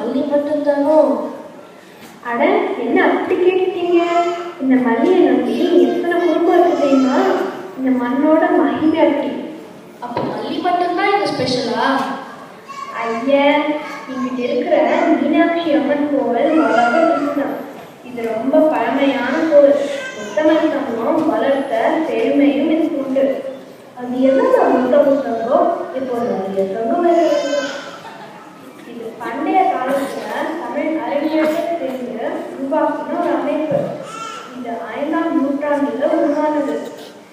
மல்லி மட்டும்தானோ? அட, என்ன அப்படி கேட்டீங்க? இந்த மல்லியை நம்பி எத்தனை குடும்பம் இருக்கு தெரியுமா? இந்த மண்ணோட மகிமை அப்படி. அப்போ மல்லி மட்டும்தான் இந்த ஸ்பெஷலா? ஐயா, இங்கிட்ட இருக்கிற மீனாட்சி அம்மன் கோவில் வளர்க்க இது ரொம்ப பழமையான கோவில். உத்தமன் சமூகம் வளர்த்த பெருமையும் இதுக்கு உண்டு. அது எவ்வளவு உத்தம சங்கம் இப்போ நிறைய சங்கம் இது பண்டைய காலத்துல தமிழ் அறிஞர்கள் சேர்ந்து உருவாக்கின ஒரு அமைப்பு. இது 5ஆம் நூற்றாண்டுல உருவானது.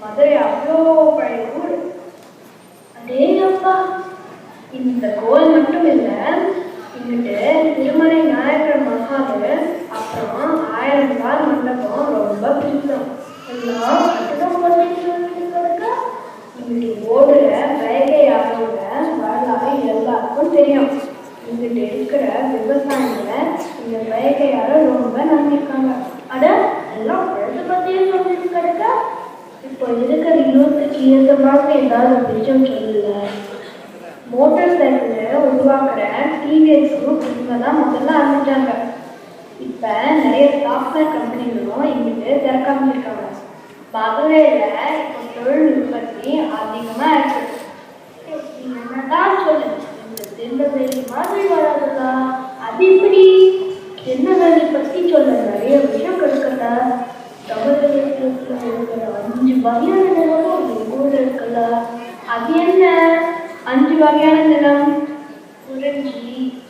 மதுரை அவ்வளோ பழைய ஊர். அதேப்பா, இந்த கோவில் மட்டும் இல்ல, இங்கிட்டு திருமலை நாயக்கர் மகாலு, அப்புறம் 1000 கால் மண்டபம் ரொம்ப பிடிக்கும். எல்லாம் கட்டடம் பண்ணிட்டு இங்கிட்டு ஓடுற வைகையாரோட வரலாறு எல்லாருக்கும் தெரியும். இங்கிட்ட இருக்கிற விவசாயிகள இந்த வைகையார ரொம்ப நம்பியிருக்காங்க. அட, எல்லாம் பழுது பத்தியே சொல்லிட்டு கிடக்கா. இப்போ இருக்கிற யூத்துக்கு ஏற்றமாக ஏதாவது விஷயம் சொல்லல. மோட்டார் சைக்கிள் உருவாக்குற டிவிஎஸ் குரூப் இவங்க தான் முதல்ல ஆரம்பிச்சாங்க. இப்போ நிறைய சாஃப்ட்வேர் கம்பெனிகளும் இங்கிட்டு திறக்காமிருக்காங்க. மதுரையில் இப்போ தொழில் உற்பத்தி அதிகமாக இருக்கு. என்னதான் சொல்லு, இந்த திருநெல்வேலி மாதிரி வராதுதா? அது இப்படி திருநெல்வேலி பற்றி சொல்ல நிறைய விஷயம் கிடைக்கல. தமிழகத்தில் இருக்கிற 5 வகையான நிலமும் எங்கள் ஊரில் இருக்குல்ல. அது என்ன 5 வகையான நிலம்? குறிஞ்சி,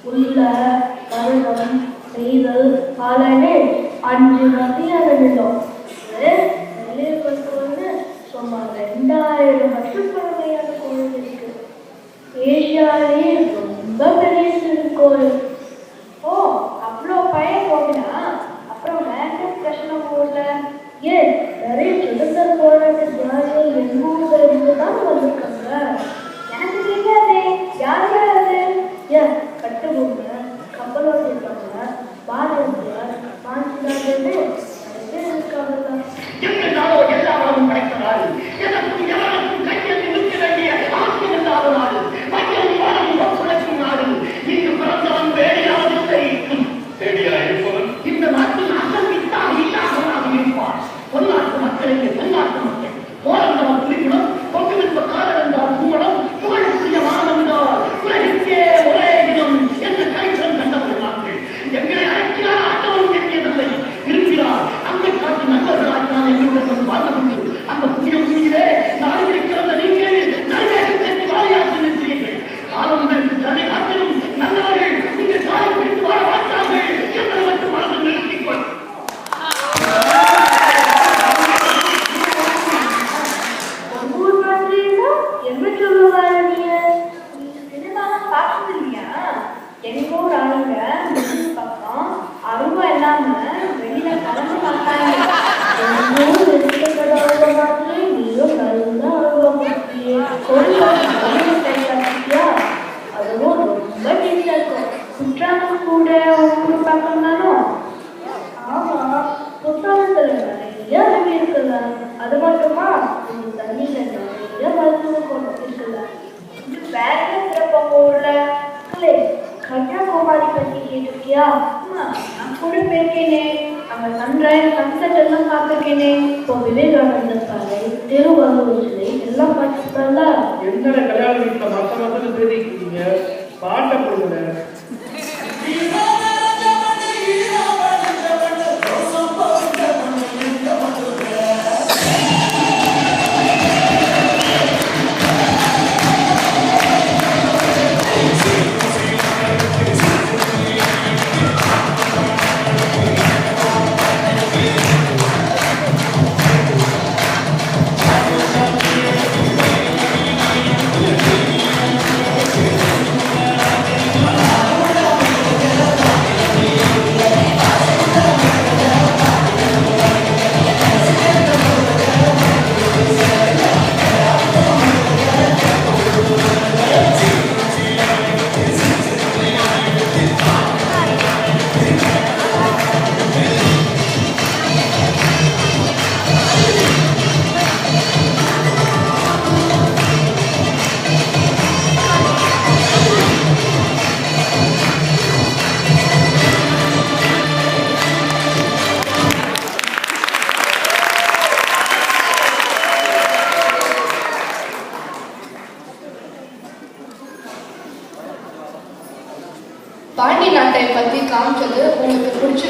உள்ள, பருவம், நெய்தல், பாலாறு 5 வகையான நிலம். வந்து சுமார் 2000 வருஷம் பழமையான கோவில் இருக்கு. ஏஷியாலே ரொம்ப பெரிய திருக்கோவில். ஓ, அவ்வளோ பழைய கோவிலா? அப்புறம் வேற பிரச்சனை போடல. ஏன் நிறைய சுதந்திர போராட்ட தியாகிகள் எங்க ஊர்ல இருந்துதான் வந்திருக்காங்க. எனக்கு தெரியாதே, யார் யாரு? ஏன் கட்டுபொம்மை, கப்பலோடு இருக்காங்க, பாரதியார், பாஞ்சிநாதன் இருக்காங்க. எல்லாரும் படைத்த நாடு, எதற்கும் எவருக்கும் கையில் நிற்க வேண்டிய ஆசியம் இல்லாத நாடு, சுழற்சி நாடு. இங்கு பிறந்தவன் வேடியாவதில்லை. வேடியா இருப்பவன் இந்த நாட்டில் அசல் வித்தாக இல்லாதவனாக இருப்பான். பொன்னாட்டு மக்களுக்கு பொன்னாட்டு மக்கள் போராண்டவன் குறிப்பிடும் பொங்குவிற்ப காலம் என்றால் கும்படம், புகழுக்குரிய மானம் என்றால் உலகிற்கே ஒரே இடம் என்று கைத்தம் கண்டவர்கள் நாங்கள். எங்களை அழைக்கிறார், ஆட்டவன் என்கிறதில்லை. இருக்கிறார் அந்த காட்டு நண்பர்களாக்கினால் எங்களுடன் வாழ்ந்த முடியும். அந்த புதிய பூமியிலே நாடு இருக்கிறத நீங்கள் நல்வேகத்திற்கு வாரியாற்றி நிற்கிறீர்கள். காலம் தன்னை காட்டிலும் நல்லவர்கள் இங்கு காலம் பிடித்து வாழ மாட்டார்கள் என்பதை மட்டும் மனதில் நிறுத்திக்கொள். என்ன சொல்லுவாரு? நீ சினிமாலாம் பார்த்தது இல்லையா? எங்க ஊர் ஆளுங்க பக்கம் அருவா இல்லாம வெளியில கலந்து பார்த்தாங்க. நீயும் நல்லா அருவா கொடுத்தியே, அதுவும் ரொம்ப டேஸ்டா இருக்கும். குற்றாலம் கூட ஊர் பக்கம் தானோ? ஆமா, குற்றாலத்துல நிறைய அருவி இருக்குல்ல. அது மட்டுமா, இந்த தண்ணியில நிறைய மருத்துவம் இருக்குல்ல. இது வேற சிறப்பாக ஊர்ல கன்னியாகுமரி பத்தி கேட்டிருக்கியா? நான் கூட போயிருக்கேனே. அங்க சன்ரைஸ் சன்செட் எல்லாம் பார்த்துருக்கேனே. இப்போ விவேகானந்தர் சாலை, திருவள்ளுவர் சிலை எல்லாம் பார்த்துருக்கல. என்ன கல்யாண வீட்டுல மத்த பேசிக்கிட்டீங்க? பாட்டை கொடுங்க. பாண்டி நாட்டை பத்தி காமிச்சது உங்களுக்கு பிடிச்ச